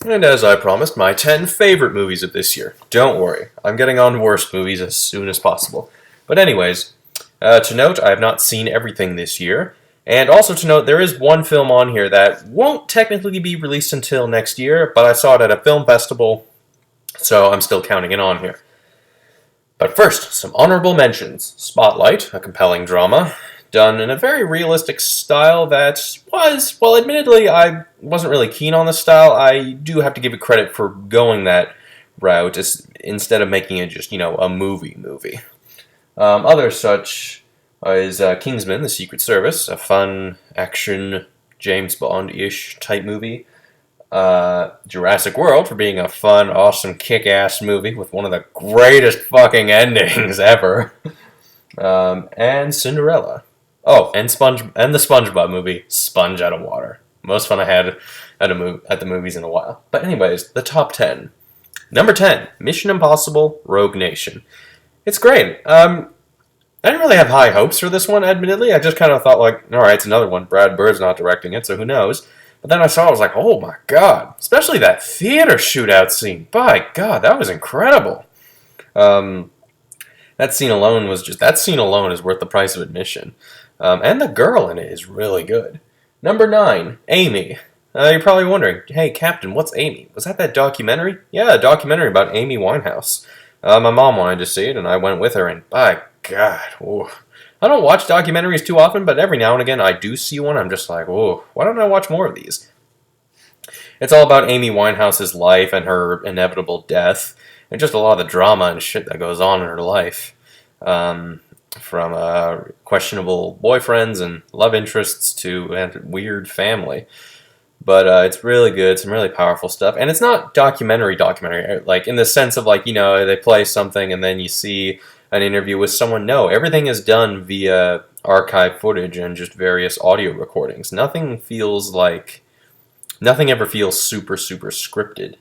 And as I promised, my 10 favorite movies of this year. Don't worry, I'm getting on worst movies as soon as possible. But anyways, to note, I have not seen everything this year. And also to note, there is one film on here that won't technically be released until next year, but I saw it at a film festival, so I'm still counting it on here. But first, some honorable mentions. Spotlight, a compelling drama, done in a very realistic style that was, well, admittedly, I wasn't really keen on the style. I do have to give it credit for going that route instead of making it just, a movie. Other such is Kingsman: The Secret Service, a fun action James Bond-ish type movie. Jurassic World for being a fun, awesome, kick-ass movie with one of the greatest fucking endings ever. And Cinderella. Oh, and the SpongeBob movie, Sponge Out of Water. Most fun I had at the movies in a while. But anyways, the top 10. Number 10, Mission Impossible: Rogue Nation. It's great. I didn't really have high hopes for this one, admittedly. I just kind of thought, like, alright, it's another one. Brad Bird's not directing it, so who knows? But then I saw it, I was like, oh my god. Especially that theater shootout scene. By god, that was incredible. That scene alone is worth the price of admission. And the girl in it is really good. Number 9, Amy. You're probably wondering, hey, Captain, what's Amy? Was that documentary? Yeah, a documentary about Amy Winehouse. My mom wanted to see it, and I went with her, and by god, ooh. I don't watch documentaries too often, but every now and again I do see one. I'm just like, whoa, why don't I watch more of these? It's all about Amy Winehouse's life and her inevitable death, and just a lot of the drama and shit that goes on in her life. From questionable boyfriends and love interests to weird family. But it's really good, some really powerful stuff. And it's not documentary, like in the sense of like, they play something and then you see an interview with someone. No, everything is done via archive footage and just various audio recordings. Nothing ever feels super, super scripted.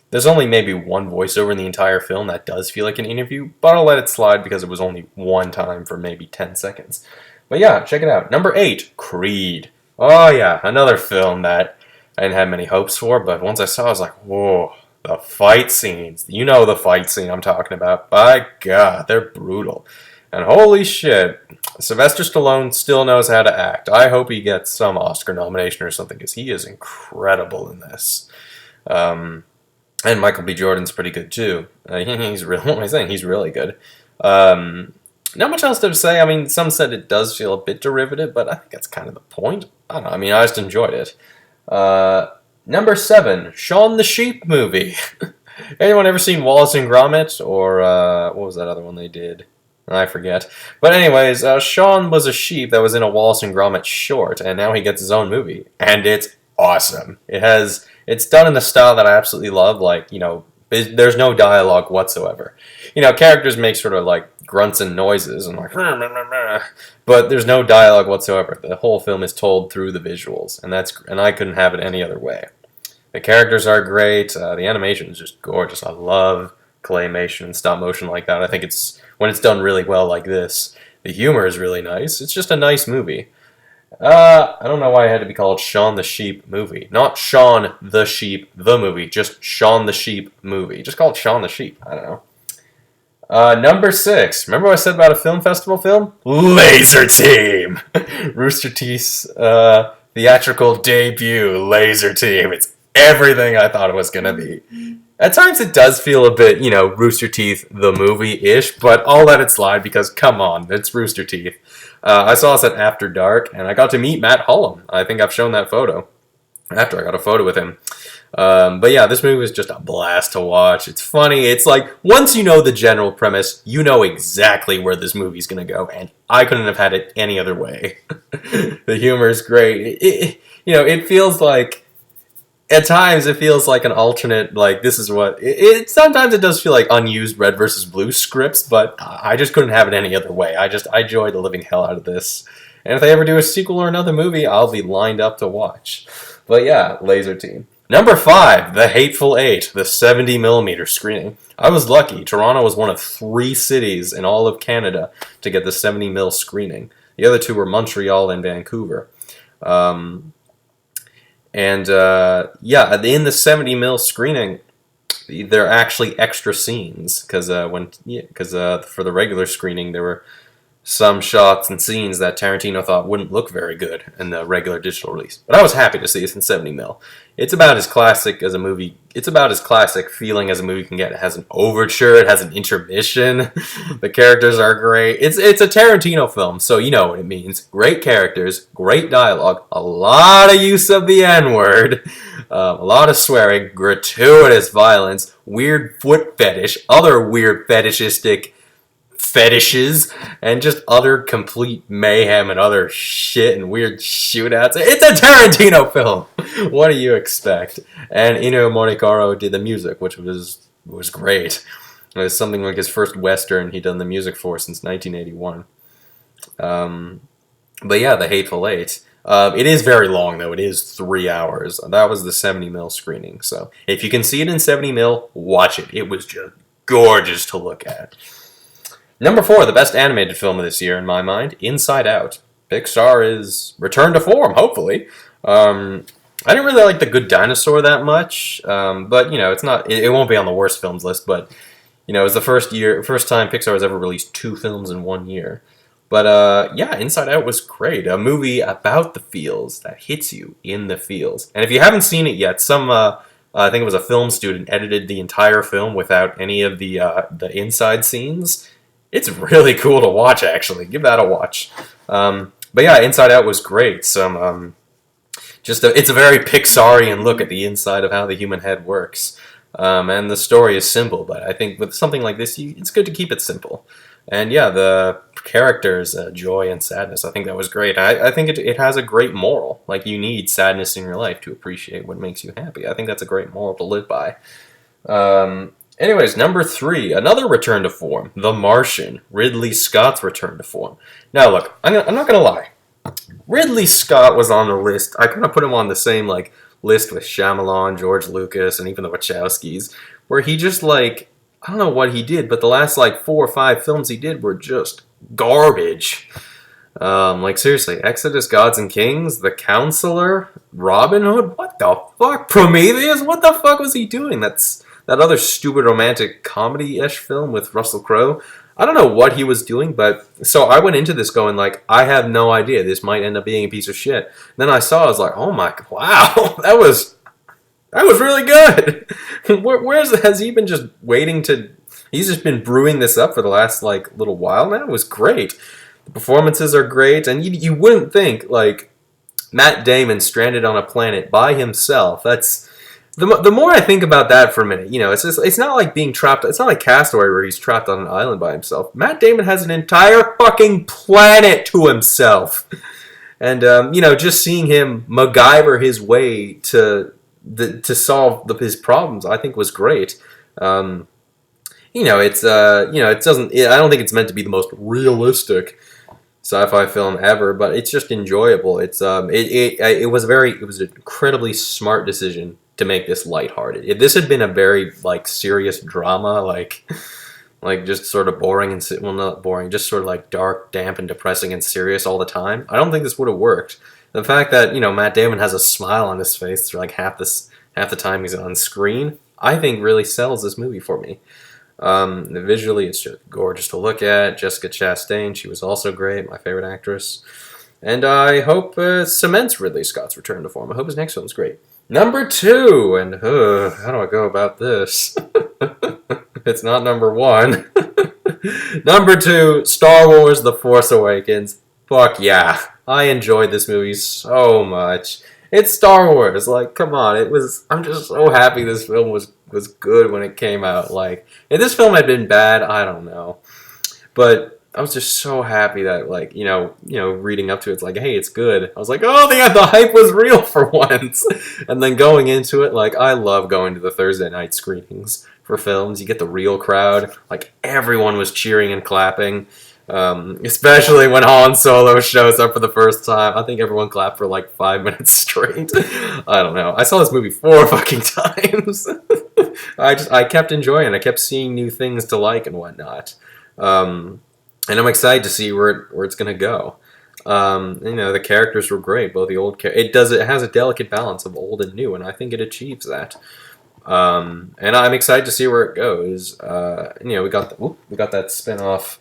There's only maybe one voiceover in the entire film that does feel like an interview, but I'll let it slide because it was only one time for maybe 10 seconds. But yeah, check it out. Number 8, Creed. Oh yeah, another film that I didn't have many hopes for, but once I saw it, I was like, whoa, the fight scenes. You know the fight scene I'm talking about. By god, they're brutal. And holy shit, Sylvester Stallone still knows how to act. I hope he gets some Oscar nomination or something, because he is incredible in this. And Michael B. Jordan's pretty good too. He's really good. Not much else to say. I mean, some said it does feel a bit derivative, but I think that's kind of the point. I don't know. I mean, I just enjoyed it. Number 7, Shaun the Sheep movie. Anyone ever seen Wallace and Gromit? Or what was that other one they did? I forget. But anyways, Shaun was a sheep that was in a Wallace and Gromit short, and now he gets his own movie. And it's awesome. It's done in the style that I absolutely love. Like, there's no dialogue whatsoever. Characters make sort of like grunts and noises and like, but there's no dialogue whatsoever. The whole film is told through the visuals, and I couldn't have it any other way. The characters are great. The animation is just gorgeous. I love claymation and stop motion like that. I think when it's done really well like this. The humor is really nice. It's just a nice movie. I don't know why it had to be called Shaun the Sheep movie. Not Shaun the Sheep, the movie. Just Shaun the Sheep movie. Just call it Shaun the Sheep. I don't know. Number 6. Remember what I said about a film festival film? Laser Team! Rooster Teeth's theatrical debut, Laser Team. It's everything I thought it was going to be. At times it does feel a bit, Rooster Teeth the movie-ish, but I'll let it slide because, come on, it's Rooster Teeth. I saw this at After Dark, and I got to meet Matt Hullum. I think I've shown that photo after I got a photo with him. But yeah, this movie was just a blast to watch. It's funny. It's like, once you know the general premise, you know exactly where this movie's going to go, and I couldn't have had it any other way. The humor is great. It feels like, at times it feels like an alternate, like, this is what, sometimes it does feel like unused Red versus Blue scripts, but I just couldn't have it any other way. I enjoyed the living hell out of this. And if they ever do a sequel or another movie, I'll be lined up to watch. But yeah, Laser Team. Number 5, The Hateful Eight, the 70mm screening. I was lucky. Toronto was one of 3 cities in all of Canada to get the 70mm screening. The other 2 were Montreal and Vancouver. And yeah, in the 70 mil screening, there are actually extra scenes because for the regular screening there were some shots and scenes that Tarantino thought wouldn't look very good in the regular digital release. But I was happy to see it in 70 mil. It's about as classic as a movie. It's about as classic feeling as a movie can get. It has an overture. It has an intermission. The characters are great. It's a Tarantino film, so you know what it means. Great characters, great dialogue, a lot of use of the N-word, a lot of swearing, gratuitous violence, weird foot fetish, other weird fetishistic fetishes, and just other complete mayhem and other shit and weird shootouts. It's a Tarantino film. What do you expect? And Ennio Morricone did the music, which was great. It was something like his first Western he'd done the music for since 1981. But yeah, The Hateful Eight. It is very long, though. It is 3 hours. That was the 70 mil screening. So if you can see it in 70 mil, watch it. It was just gorgeous to look at. Number 4, the best animated film of this year, in my mind, Inside Out. Pixar is returned to form, hopefully. I didn't really like The Good Dinosaur that much, but, you know, it won't be on the worst films list, but, you know, it was the first time Pixar has ever released 2 films in 1 year. But, yeah, Inside Out was great. A movie about the feels that hits you in the feels. And if you haven't seen it yet, I think it was a film student, edited the entire film without any of the inside scenes. It's really cool to watch, actually. Give that a watch. But yeah, Inside Out was great. It's a very Pixarian look at the inside of how the human head works. And the story is simple, but I think with something like this, it's good to keep it simple. And yeah, the characters, joy and sadness, I think that was great. I think it has a great moral. Like, you need sadness in your life to appreciate what makes you happy. I think that's a great moral to live by. Anyways, number 3, another return to form, The Martian, Ridley Scott's return to form. Now, look, I'm not gonna lie. Ridley Scott was on the list. I kind of put him on the same list with Shyamalan, George Lucas, and even the Wachowskis, where he just I don't know what he did, but the last 4 or 5 films he did were just garbage. Seriously, Exodus, Gods and Kings, The Counselor, Robin Hood, what the fuck? Prometheus, what the fuck was he doing? That other stupid romantic comedy-ish film with Russell Crowe. I don't know what he was doing, but so I went into this going I have no idea. This might end up being a piece of shit. And then I saw, I was like, oh my, wow, that was really good. Has he been just waiting to? He's just been brewing this up for the last little while now. It was great. The performances are great, and you wouldn't think Matt Damon stranded on a planet by himself. That's. The more I think about that for a minute, you know, it's not like being trapped. It's not like Castaway where he's trapped on an island by himself. Matt Damon has an entire fucking planet to himself, and you know, just seeing him MacGyver his way to solve his problems, I think was great. You know, it doesn't. I don't think it's meant to be the most realistic sci-fi film ever, but it's just enjoyable. It was an incredibly smart decision to make this lighthearted. If this had been a very serious drama, just sort of boring and not boring, just sort of dark, damp, and depressing and serious all the time, I don't think this would have worked. The fact that Matt Damon has a smile on his face for half the time he's on screen, I think really sells this movie for me. Visually, it's just gorgeous to look at. Jessica Chastain, she was also great, my favorite actress. And I hope cements Ridley Scott's return to form. I hope his next film's great. Number 2, and how do I go about this? It's not number 1. Number 2, Star Wars The Force Awakens. Fuck yeah. I enjoyed this movie so much. It's Star Wars. Come on. I'm just so happy this film was good when it came out. If this film had been bad, I don't know. But I was just so happy that, reading up to it, it's hey, it's good. I was like, oh, the hype was real for once. And then going into it, I love going to the Thursday night screenings for films. You get the real crowd. Everyone was cheering and clapping. Especially when Han Solo shows up for the first time. I think everyone clapped for 5 minutes straight. I don't know. I saw this movie 4 fucking times. I kept enjoying it. I kept seeing new things to like and whatnot. And I'm excited to see where it's going to go. The characters were great. Both the old it has a delicate balance of old and new, and I think it achieves that. And I'm excited to see where it goes. We got that spinoff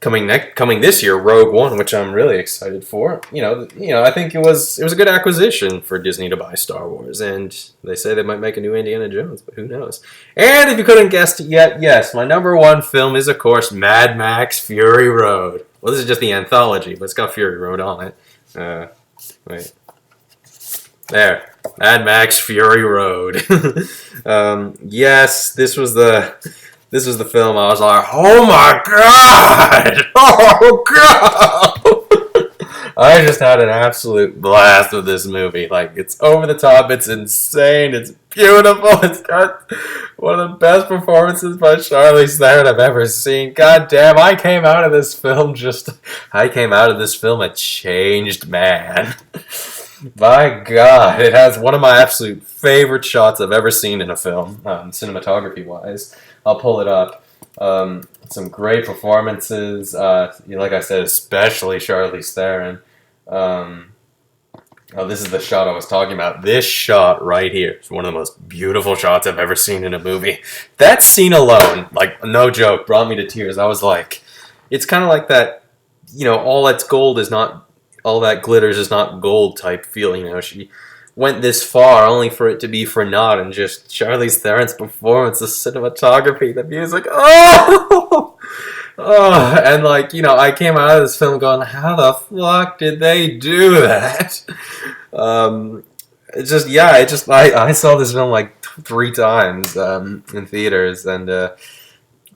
coming this year, Rogue One, which I'm really excited for. I think it was a good acquisition for Disney to buy Star Wars, and they say they might make a new Indiana Jones, but who knows? And if you couldn't guess it yet, yes, my number one film is of course Mad Max: Fury Road. Well, this is just the anthology, but it's got Fury Road on it. Wait, there, Mad Max: Fury Road. Yes, this was the film. I was like, oh my god! Oh god! I just had an absolute blast with this movie. Like, it's over the top, it's insane, it's beautiful, it's got one of the best performances by Charlize Theron I've ever seen. God damn, I came out of this film a changed man. My God, it has one of my absolute favorite shots I've ever seen in a film, cinematography-wise. I'll pull it up. Some great performances. Like I said, especially Charlize Theron. This is the shot I was talking about. This shot right here is one of the most beautiful shots I've ever seen in a movie. That scene alone, like, no joke, brought me to tears. I was like, it's kind of like that, all that glitters is not gold type feeling. She went this far only for it to be for naught, and just Charlize Theron's performance, the cinematography, the music, and I came out of this film going, how the fuck did they do that? I saw this film like 3 times in theaters, and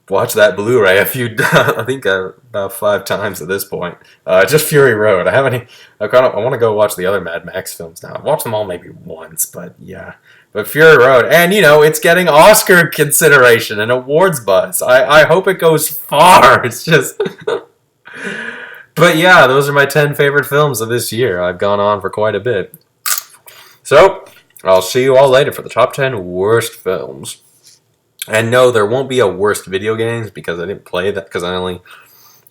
watched that Blu-ray I think about 5 times at this point. Just Fury Road. I want to go watch the other Mad Max films now. I've watched them all maybe once, but yeah. But Fury Road, and it's getting Oscar consideration and awards buzz. I hope it goes far. It's just. But yeah, those are my 10 favorite films of this year. I've gone on for quite a bit. So I'll see you all later for the top 10 worst films. And no, there won't be a worst video games because I didn't play that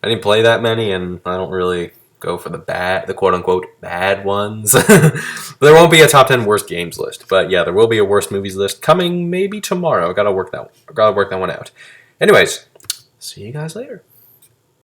I didn't play that many, and I don't really go for the quote unquote bad ones. There won't be a top 10 worst games list, but yeah, there will be a worst movies list coming maybe tomorrow. Gotta work that one out. Anyways, see you guys later.